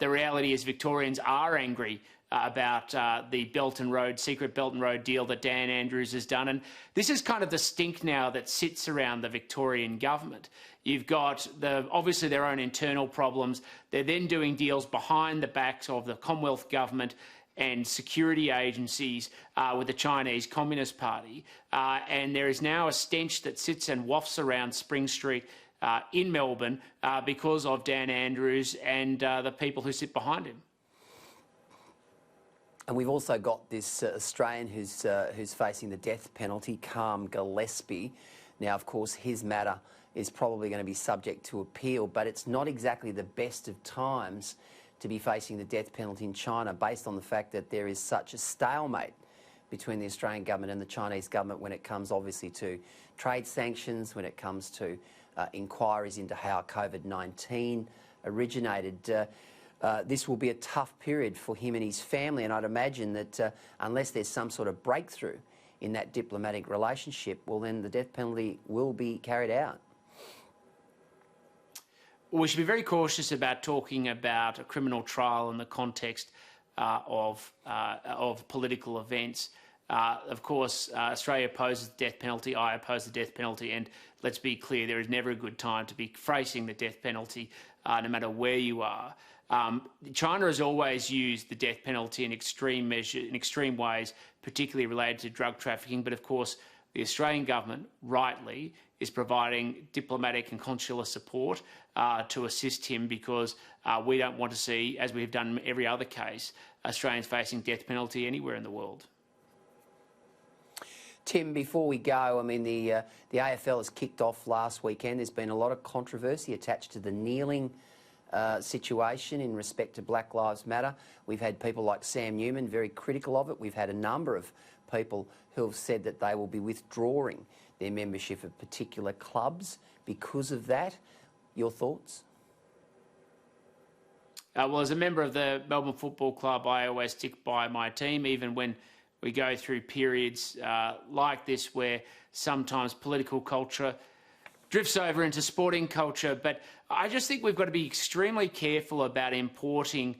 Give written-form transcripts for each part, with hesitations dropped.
the reality is Victorians are angry about the secret Belt and Road deal that Dan Andrews has done. And this is kind of the stink now that sits around the Victorian government. You've got obviously their own internal problems. They're then doing deals behind the backs of the Commonwealth government and security agencies with the Chinese Communist Party. And there is now a stench that sits and wafts around Spring Street in Melbourne because of Dan Andrews and the people who sit behind him. And we've also got this Australian who's facing the death penalty, Karm Gillespie. Now, of course, his matter is probably going to be subject to appeal, but it's not exactly the best of times to be facing the death penalty in China, based on the fact that there is such a stalemate between the Australian government and the Chinese government when it comes, obviously, to trade sanctions, when it comes to inquiries into how COVID-19 originated. This will be a tough period for him and his family, and I'd imagine that unless there's some sort of breakthrough in that diplomatic relationship, well, then the death penalty will be carried out. We should be very cautious about talking about a criminal trial in the context of political events. Of course, Australia opposes the death penalty, I oppose the death penalty, and let's be clear, there is never a good time to be facing the death penalty, no matter where you are. China has always used the death penalty in extreme ways, particularly related to drug trafficking. But of course, the Australian government, rightly, is providing diplomatic and consular support to assist him, because we don't want to see, as we've done in every other case, Australians facing death penalty anywhere in the world. Tim, before we go, I mean, the AFL has kicked off last weekend. There's been a lot of controversy attached to the kneeling situation in respect to Black Lives Matter. We've had people like Sam Newman very critical of it. We've had a number of people who have said that they will be withdrawing their membership of particular clubs because of that. Your thoughts? Well, as a member of the Melbourne Football Club, I always stick by my team, even when we go through periods like this where sometimes political culture drifts over into sporting culture. But I just think we've got to be extremely careful about importing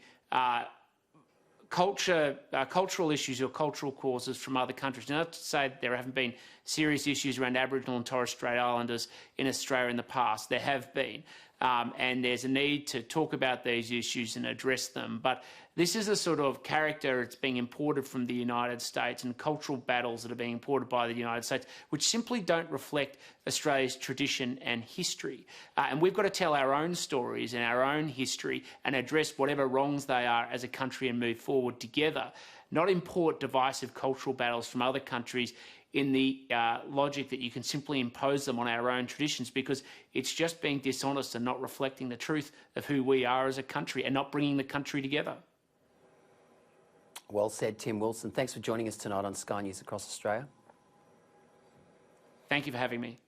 cultural issues or cultural causes from other countries. Not to say that there haven't been serious issues around Aboriginal and Torres Strait Islanders in Australia in the past. There have been. And there's a need to talk about these issues and address them. But this is a sort of character that's being imported from the United States, and cultural battles that are being imported by the United States, which simply don't reflect Australia's tradition and history. And we've got to tell our own stories and our own history and address whatever wrongs they are as a country and move forward together, not import divisive cultural battles from other countries in the logic that you can simply impose them on our own traditions, because it's just being dishonest and not reflecting the truth of who we are as a country and not bringing the country together. Well said, Tim Wilson. Thanks for joining us tonight on Sky News Across Australia. Thank you for having me.